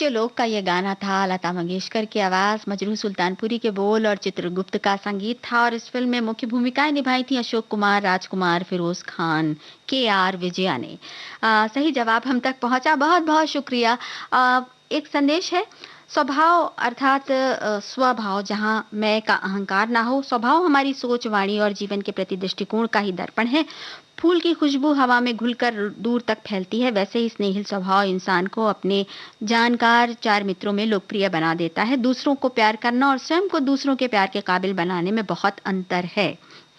सच्चे लोग का ये गाना था। लता मंगेशकर की आवाज, मजरू सुल्तानपुरी के बोल और चित्रगुप्त का संगीत था। और इस फिल्म में मुख्य भूमिकाएं निभाई थी अशोक कुमार, राजकुमार, फिरोज खान, के आर विजया ने। सही जवाब हम तक पहुंचा, बहुत बहुत शुक्रिया। एक संदेश है, स्वभाव अर्थात स्वभाव, जहाँ मैं का अहंकार ना हो। स्वभाव हमारी सोच, वाणी और जीवन के प्रति दृष्टिकोण का ही दर्पण है। फूल की खुशबू हवा में घुलकर दूर तक फैलती है, वैसे ही स्नेहिल स्वभाव इंसान को अपने जानकार चार मित्रों में लोकप्रिय बना देता है। दूसरों को प्यार करना और स्वयं को दूसरों के प्यार के काबिल बनाने में बहुत अंतर है।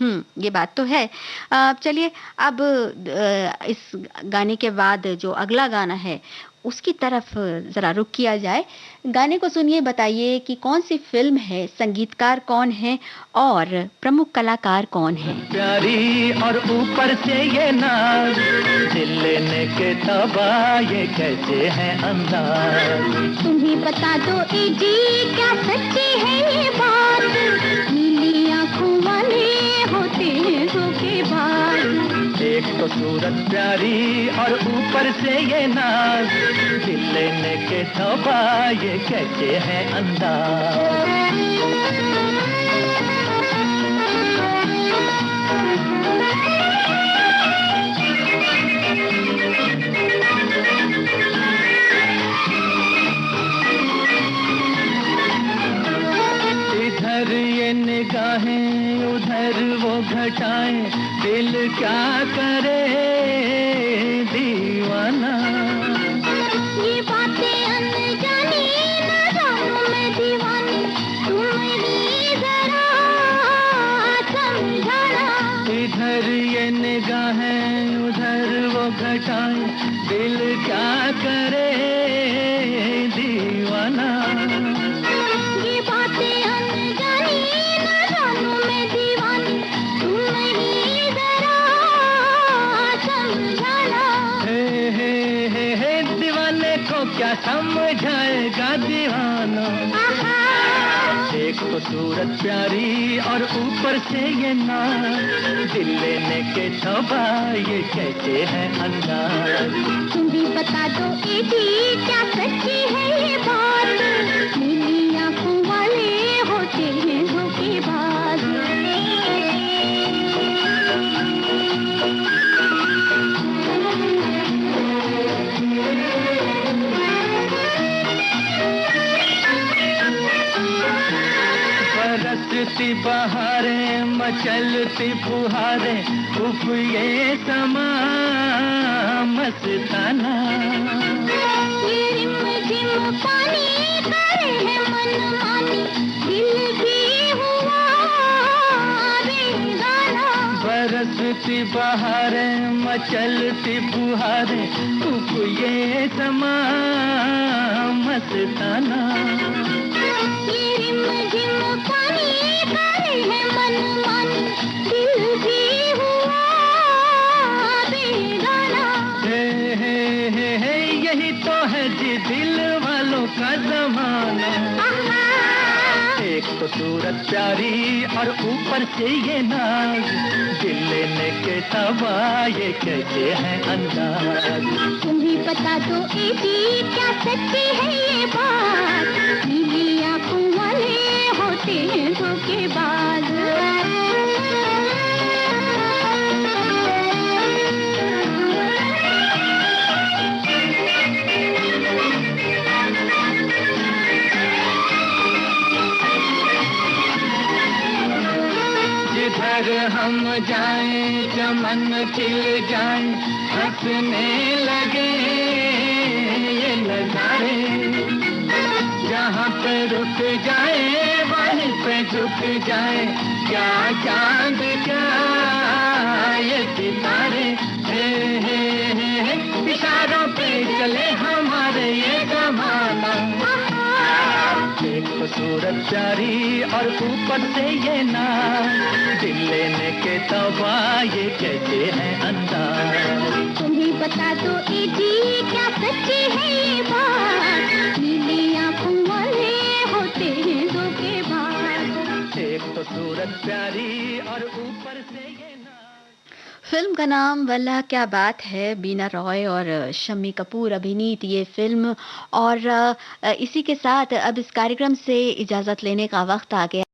ये बात तो है। चलिए अब इस गाने के बाद जो अगला गाना है उसकी तरफ जरा रुख किया जाए। गाने को सुनिए, बताइए कि कौन सी फिल्म है, संगीतकार कौन है और प्रमुख कलाकार कौन है। प्यारी और ऊपर से ये नाज, दिल लेने के तबा ये कैसे है अंदाज। तुम्हें बता दो ए जी क्या सच्ची है ये बात, नीली आंखों वाले होते हैं धोखेबाज। एक तो सूरत प्यारी और ऊपर से ये नाज, दिल लेने के तबा ये कैसे है अंदाज। इधर ये निगाहें उधर वो घटाएं, दिल क्या करे दीवाना। ये बातें अनजानी न जानूं मैं दीवानी, तुम ही जरा समझाना। इधर ये निगाहें उधर वो घटाएं, दिल क्या करे दीवाना। ये बातें अनजानी न जानूं मैं दीवानी, तुम ही जरा समझाना। हे दीवाने को क्या समझाएगा दीवाना। एक तो सूरत प्यारी और ऊपर से ये नाज, दिल लेने के तबा ये कैसे है अंदाज। तुम भी बता दो ए जी क्या सच्ची है ये बात, नीली आंखों वाले होते हैं धोखेबाज। बरसती बहारें मचलती फुहारें, उफ ये समा मस्ताना। ये रिमझिम पानी करे है मनमानी, दिल भी हुआ बेगाना। बरसती बहारें मचलती फुहारें, उफ ये समा मस्ताना। ये रिमझिम पानी करे है मनमानी, दिल भी हुआ बेगाना। यही तो है जी दिल वालों का जमाना। एक तो सूरत प्यारी और ऊपर से ये नाज, दिल लेने के तबा ये कैसे है अंदाज। तुम ही बता दो ए जी क्या सच्ची है ये बात, नीली आंखों वाले होते हैं धोखेबाज। जिधर हम जाएं चमन खिल जाएं, हंसने लगे ये नजारे। जहाँ पे रुक जाए वहीं पे झुक जाए, क्या चांद क्या ये सितारे। इशारों पे चले हमारे ये जमाना। एक तो सूरत प्यारी और ऊपर से ये नाज, दिल लेने के तबा ये कैसे है अंदाज। तुम ही बता दो ए जी क्या सच्ची है ये बात, नीली आंखों वाले होते हैं धोखेबाज। एक तो सूरत प्यारी और ऊपर से ये नाज। फ़िल्म का नाम वल्लाह क्या बात है, बीना रॉय और शम्मी कपूर अभिनीत ये फ़िल्म। और इसी के साथ अब इस कार्यक्रम से इजाज़त लेने का वक़्त आ गया